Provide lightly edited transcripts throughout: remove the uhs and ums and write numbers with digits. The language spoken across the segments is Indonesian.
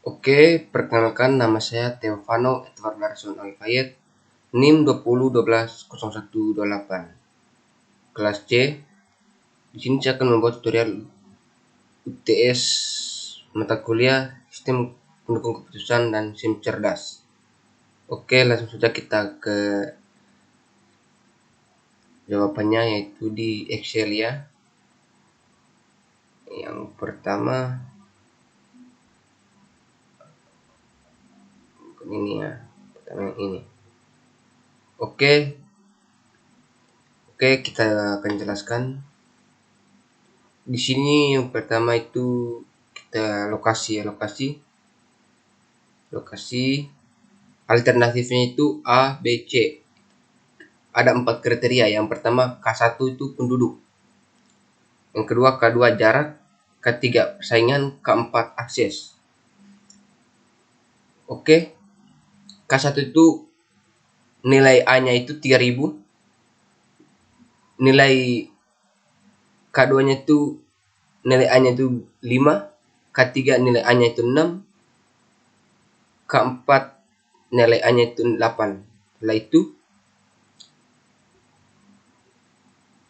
Oke, perkenalkan nama saya Teofano Edward Larson Alfayet, NIM 20120128, kelas C. Di sini saya akan membuat tutorial UTS mata kuliah Sistem Pendukung Keputusan dan SIM Cerdas. Oke, langsung saja kita ke jawabannya, yaitu di Excel ya. Yang pertama ini ya, pertama yang ini. Oke, kita akan jelaskan. Di sini yang pertama itu kita lokasi alternatifnya itu A, B, C. Ada 4 kriteria. Yang pertama K1 itu penduduk, yang kedua K2 jarak, ketiga persaingan, keempat akses. Oke, K1 itu nilai A nya itu 3000, nilai K2 nya itu nilai A nya itu 5, K3 nilai A nya itu 6, K4 nilai A nya itu 8. Setelah itu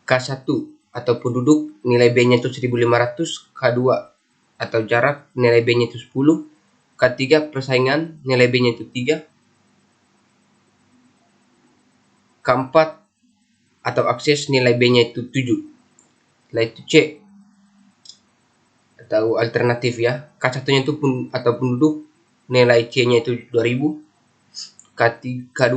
K1 atau penduduk nilai B nya itu 1500, K2 atau jarak nilai B nya itu 10, K3 persaingan nilai B nya itu 3, K4 atau akses nilai B nya itu 7. Setelah itu C atau alternatif ya, K1 nya itu atau penduduk nilai C nya itu 2000, K2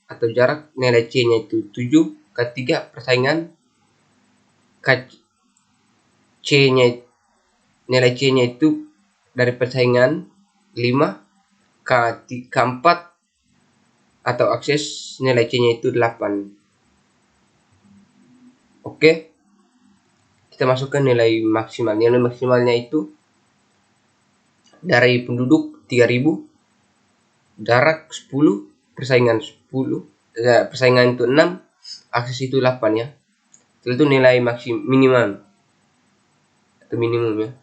atau jarak nilai C nya itu 7, K3 persaingan C nya nilai C nya itu dari persaingan 5, K4 atau akses nilai C nya itu 8. Oke, kita masukkan nilai maksimal. Nilai maksimalnya itu dari penduduk 3000, jarak 10, persaingan 10, persaingan itu 6, akses itu 8 ya. Setelah itu nilai minimal atau minimum ya.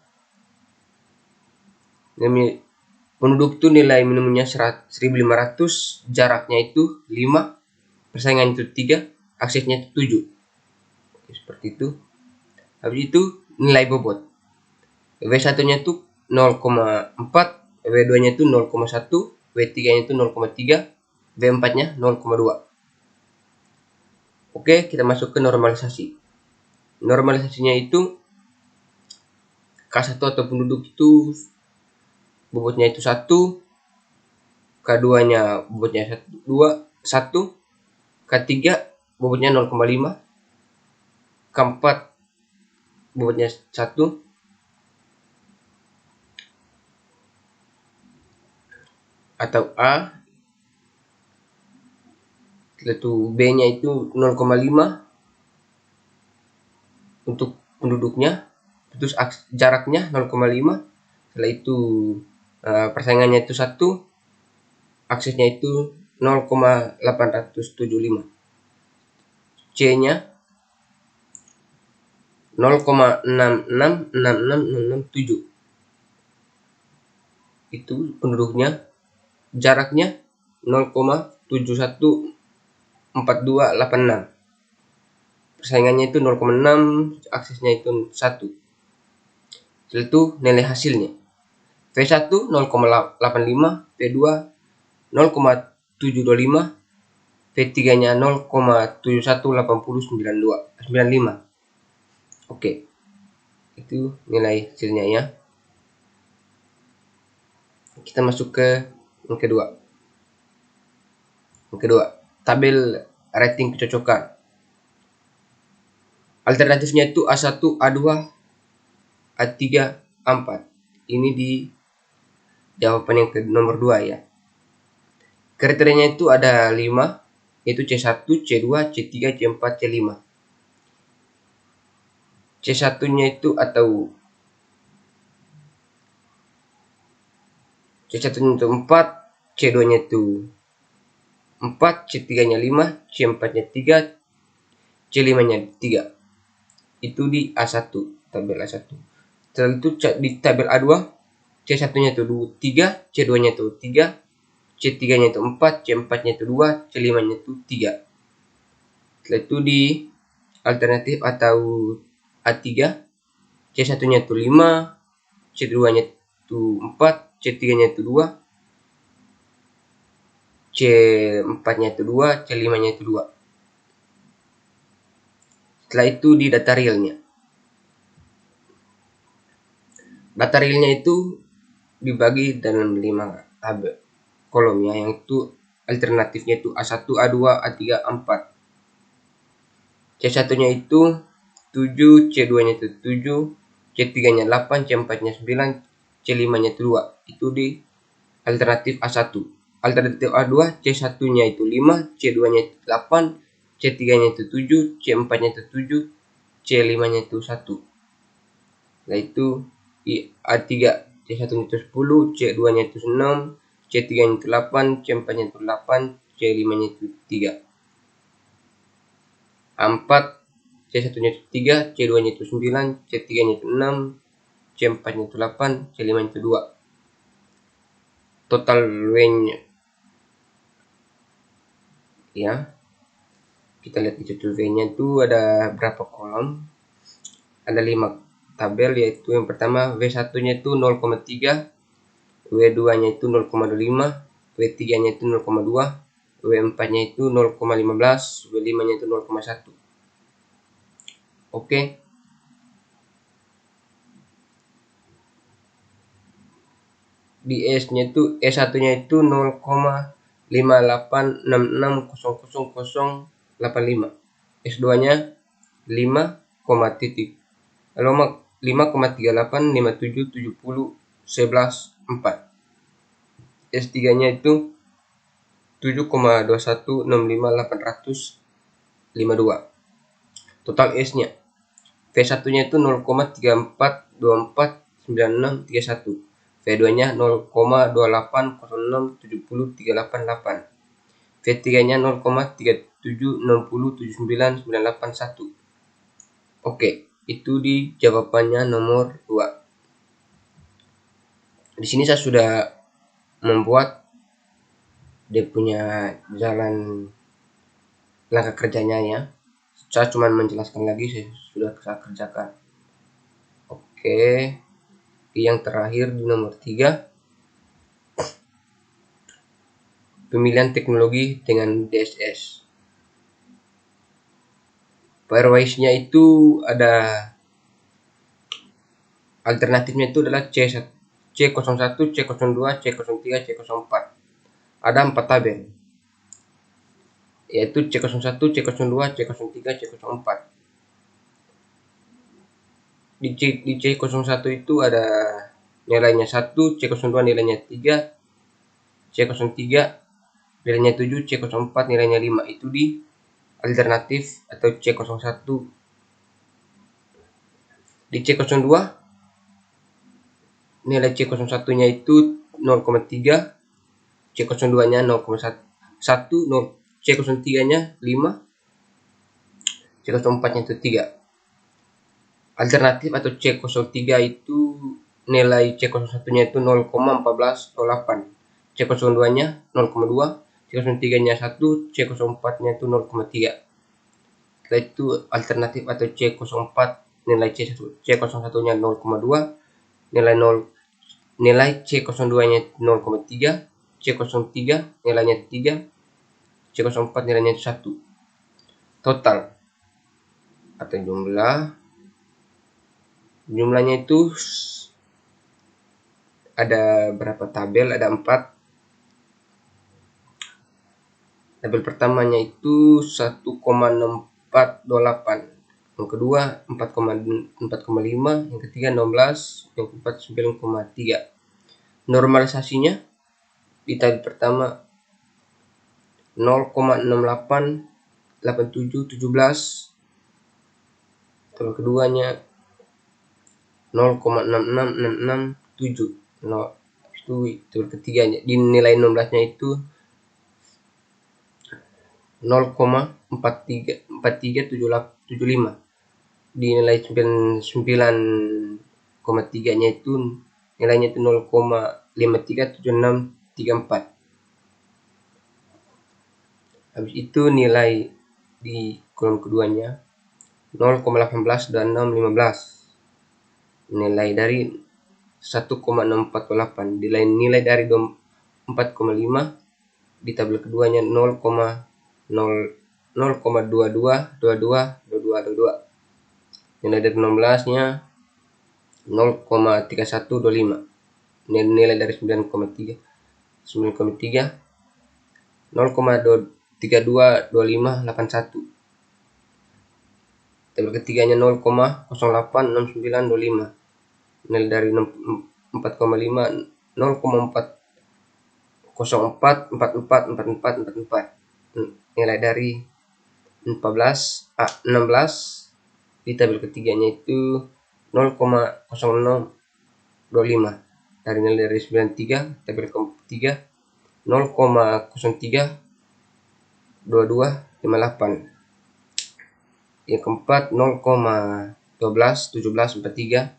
Penduduk itu nilai minimumnya 1500, jaraknya itu 5, persaingan itu 3, aksesnya itu 7. Oke, seperti itu. Habis itu nilai bobot. W1 nya itu 0,4, W2 nya itu 0,1, W3 nya itu 0,3, W4 nya 0,2. Oke, kita masuk ke normalisasi. Normalisasinya itu K1 atau penduduk itu bobotnya itu 1, K2 nya bobotnya 1, K3 bobotnya 0,5, K4 bobotnya 1, atau A. Setelah itu B nya itu 0,5 untuk penduduknya, terus jaraknya 0,5. Setelah itu persaingannya itu 1, aksesnya itu 0,875, C nya 0,666667, itu penduduknya, jaraknya 0,714286, persaingannya itu 0,6, aksesnya itu 1. Setelah itu nilai hasilnya V1 0,85, V2 0,725, V3 nya 0,718095. Oke, itu nilai hasilnya ya. Kita masuk ke yang kedua. Tabel rating kecocokan. Alternatifnya itu A1, A2, A3, A4. Ini di jawaban yang ke nomor 2 ya. Kriterianya itu ada 5, yaitu C1, C2, C3, C4, C5. C1 nya itu atau C1 nya itu 4, C2 nya itu 4, C3 nya 5, C4 nya 3, C5 nya 3. Itu di A1, tabel A1. Setelah itu di tabel A2 C1 nya itu 3, C2 nya itu 3, C3 nya itu 4, C4 nya itu 2, C5 nya itu 3. Setelah itu di alternatif atau A3, C1 nya itu 5, C2 nya itu 4, C3 nya itu 2, C4 nya itu 2, C5 nya itu 2. Setelah itu di data realnya. Data realnya itu dibagi dalam 5 tabel kolom ya, yang itu alternatifnya itu A1, A2, A3, A4. C1 nya itu 7, C2 nya itu 7, C3 nya 8, C4 nya 9, C5 nya itu 2. Itu di alternatif A1. Alternatif A2, C1 nya itu 5, C2 nya itu 8, C3 nya itu 7, C4 nya itu 7, C5 nya itu 1. Nah itu di A3, C1 nya itu 10, C2 nya itu 6, C3 nya itu 8, C4 nya itu 8, C5 nya itu 3. A4, C1 nya itu 3, C2 nya itu 9, C3 nya itu 6, C4 nya itu 8, C5 nya itu 2. Total W-nya ya, kita lihat di total W-nya itu ada berapa kolom. Ada 5 tabel, yaitu yang pertama W1 nya itu 0,3, W2 nya itu 0,25, W3 nya itu 0,2, W4 nya itu 0,15, W5 nya itu 0,1. Oke. Di S-nya itu S1 nya itu 0,5866000085. S2 nya 5, titik. Lalu 5,38577011 4. S3 nya itu 7,2165 852. Total S-nya V1 nya itu 0,34249631. V2 nya 0,2806703888. V3 nya 0,37607991. Oke, itu di jawabannya nomor 2. Di sini saya sudah membuat dia punya jalan langkah kerjanya ya. Saya cuma menjelaskan lagi, sudah saya kerjakan. Oke, yang terakhir di nomor 3, pemilihan teknologi dengan DSS. Pairwise-nya itu ada alternatifnya itu adalah C01, C02, C03, C04. Ada 4 tabel, yaitu C01, C02, C03, C04. Di C01 itu ada nilainya 1, C02 nilainya 3, C03 nilainya 7, C04 nilainya 5. Itu di alternatif atau C01. Di C02 nilai C01 nya itu 0,3, C02 nya 0,1, C03 nya 5, C04 nya itu 3. Alternatif atau C03 itu nilai C01 nya itu 0,1408, C02 nya 0,2, C03 nya 1, C04 nya itu 0,3. Setelah itu alternatif atau C04 nilai C01 nya 0,2, nilai C02 nya 0,3, C03 nilainya 3, C04 nilainya 1. Total atau jumlahnya itu ada berapa tabel? Ada 4. Tabel pertamanya itu 1,6428, yang kedua 4,5, yang ketiga 16, yang keempat 9,3. Normalisasinya di tabel pertama 0,688717, tabel keduanya 0,66667. Itu tabel ketiganya. Di nilai 16-nya itu 0,4375. Di nilai 9,3 nya itu nilainya itu 0,537634. Habis itu nilai di kolom keduanya 0,182615. Nilai dari 1,648. Nilai dari 4,5 di tabel keduanya 0,222222. Nilai dari 16-nya 0,3125. Nilai dari 9,3 0,322581. Tabel ketiganya 0,086925. Nilai dari 4,5 0,4044444. Nilai dari 16 di tabel ketiganya itu 0,0625. Dari nilai dari 93 tabel ketiga 0,032258. Yang keempat 0,121743.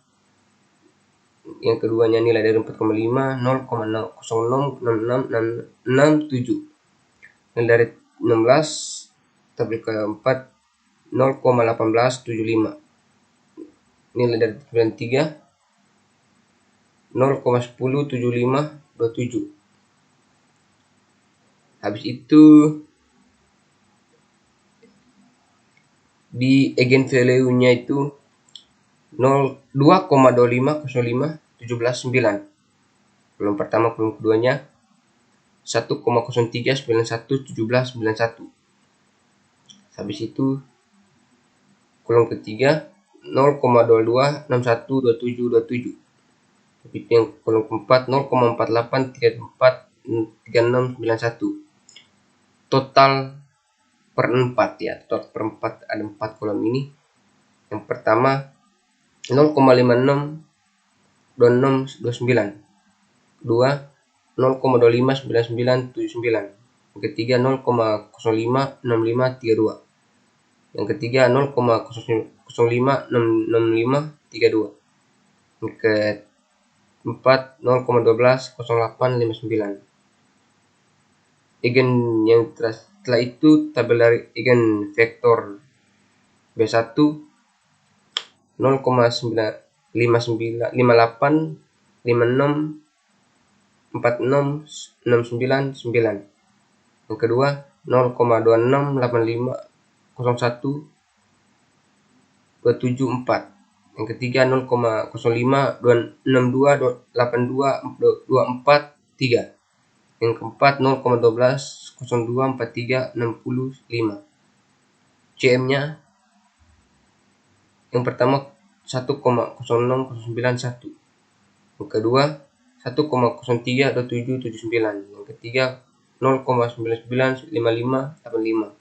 Yang keduanya nilai dari 4,5 0,066667. Nilai dari 16 tabel keempat 0,1875. Nilai dari 93 0,107527. Habis itu di eigenvalue-nya itu 2,2505179. Kolom pertama, kolom keduanya 1,03911791. Habis itu kolom ketiga 0,22612727. Habis itu yang kolom keempat 0,48343691. Total per 4 ya, total per 4 ada 4 kolom ini. Yang pertama 0,562629. Kedua 0,259979. Yang ketiga 0,056532. Yang ketiga 0,056562. Yang keempat 0,120859. Eigen yang setelah itu tabel dari eigen vektor B1 0,5958564699. Yang kedua 0,2685012724. Yang ketiga 0,0526282243. Yang keempat 0,12024365. CM-nya yang pertama 1,06091. Yang kedua 1,032779. Yang ketiga 0,995585.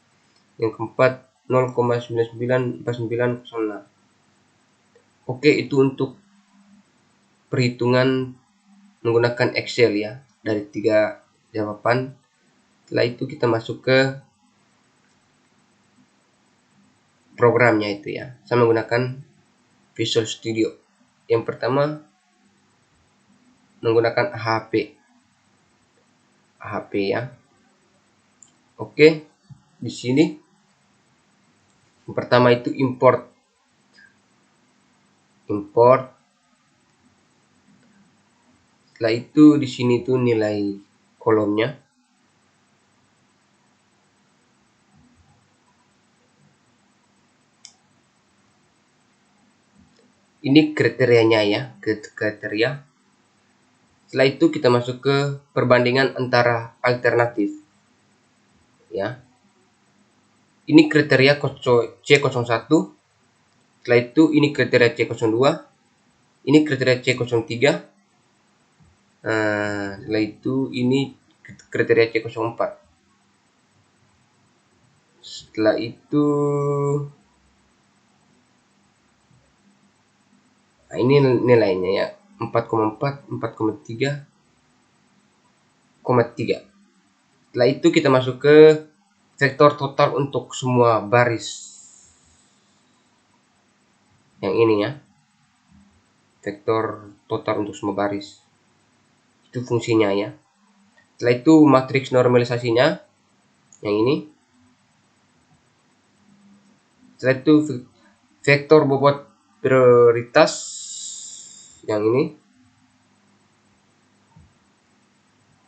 Yang keempat 0,994906. Oke, itu untuk perhitungan menggunakan Excel ya, dari 3 jawaban. Setelah itu kita masuk ke programnya itu ya. Saya menggunakan Visual Studio. Yang pertama menggunakan AHP ya. Oke, di sini yang pertama itu import. Setelah itu di sini tuh nilai kolomnya. Ini kriterianya ya, kriteria. Setelah itu kita masuk ke perbandingan antara alternatif. Ya. Ini kriteria C01. Setelah itu ini kriteria C02. Ini kriteria C03. Setelah itu ini kriteria C04. Setelah itu ini nilainya ya 4,4, 4,3, 3. Setelah itu kita masuk ke vektor total untuk semua baris. Yang ini ya. vektor total untuk semua baris. Itu fungsinya ya. Setelah itu matriks normalisasinya yang ini. Setelah itu vektor bobot prioritas yang ini.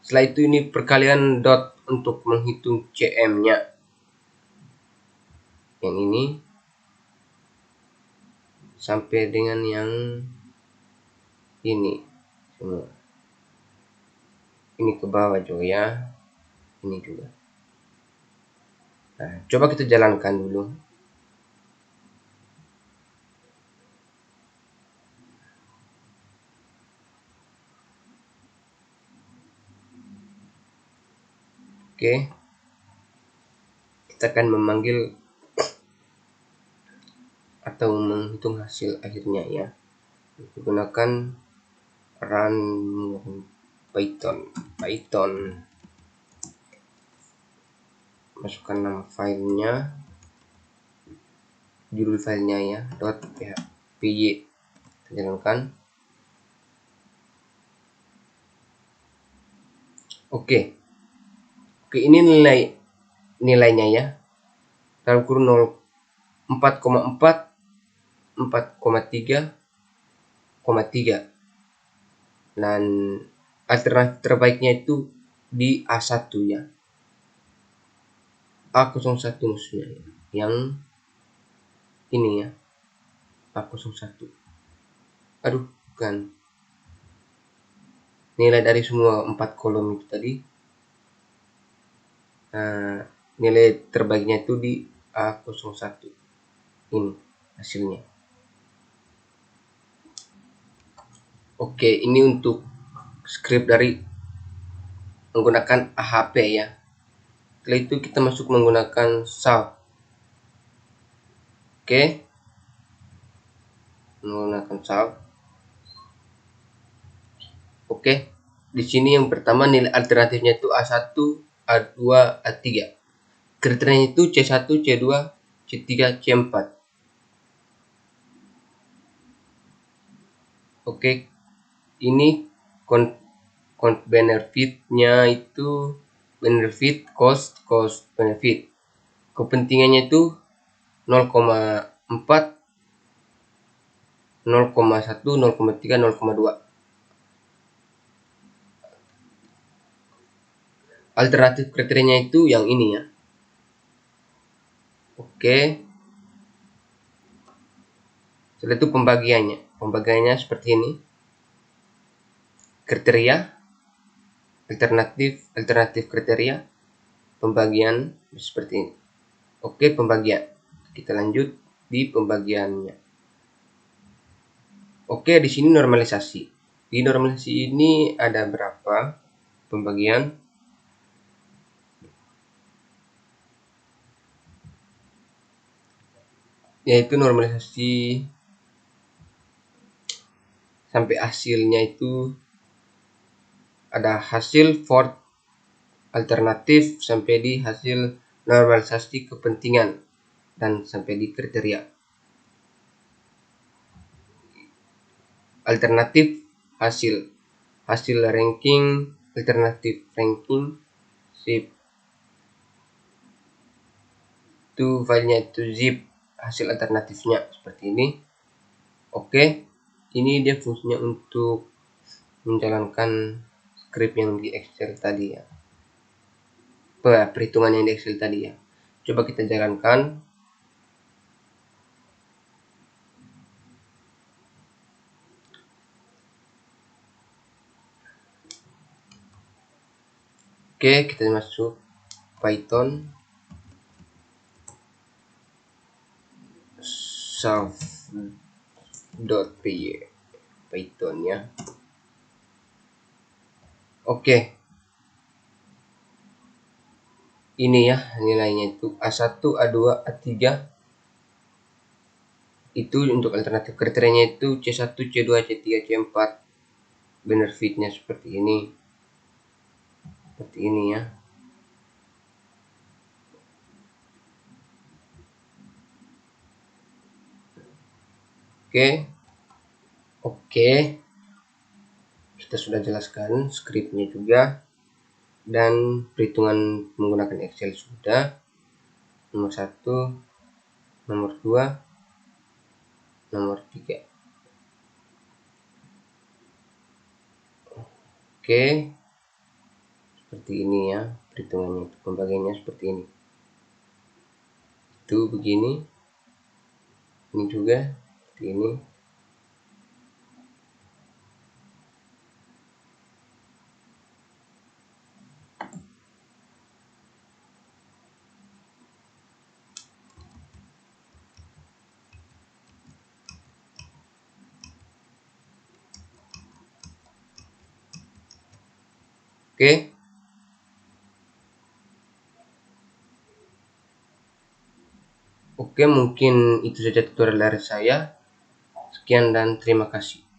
Setelah itu ini perkalian dot untuk menghitung CM-nya. Yang ini sampai dengan yang ini semua. Ini ke bawah juga ya. Ini juga. Nah, coba kita jalankan dulu. Oke. Kita akan memanggil atau menghitung hasil akhirnya ya. Menggunakan run Python. Masukkan nama filenya, judul filenya ya, .py. Kita jalankan. Oke, ini nilainya ya. Dalam kurun 4,4, 4,3, 3. Dan alternatif terbaiknya itu di A1 ya. A01 maksudnya ya. Yang ini ya. A01. Aduh, bukan. Nilai dari semua 4 kolom itu tadi. Nah, nilai terbaiknya itu di A01. Ini hasilnya. Oke, ini untuk script dari menggunakan AHP ya. Setelah itu kita masuk menggunakan solve. Oke. Menggunakan solve. Oke. Di sini yang pertama nilai alternatifnya itu A1, A2, A3. Kriterianya itu C1, C2, C3, C4. Oke. Ini benefitnya itu benefit cost benefit. Kepentingannya itu 0,4, 0,1, 0,3, 0,2. Alternatif kriterianya itu yang ini ya. Oke. Setelah itu pembagiannya seperti ini. Kriteria, alternatif kriteria, pembagian seperti ini. Oke, pembagian. Kita lanjut di pembagiannya. Oke, di sini normalisasi. Di normalisasi ini ada berapa pembagian? Yaitu normalisasi sampai hasilnya itu ada hasil for alternatif sampai di hasil normalisasi kepentingan dan sampai di kriteria. Alternatif hasil ranking, alternatif ranking, zip itu filenya itu zip hasil alternatifnya seperti ini. Oke, ini dia fungsinya untuk menjalankan script yang di Excel tadi ya, perhitungan yang di Excel tadi ya. Coba kita jalankan. Oke, kita masuk Python solve.py Python ya. Oke, ini ya nilainya itu A1, A2, A3. Itu untuk alternatif kriterianya itu C1, C2, C3, C4. Benefitnya seperti ini. Seperti ini ya. Oke, kita sudah jelaskan skripnya juga, dan perhitungan menggunakan Excel sudah. Nomor 1, nomor 2, nomor 3. Oke, seperti ini ya perhitungannya, pembagiannya seperti ini. Itu begini, ini juga seperti ini. Oke. Oke, mungkin itu saja tutorial dari saya. Sekian dan terima kasih.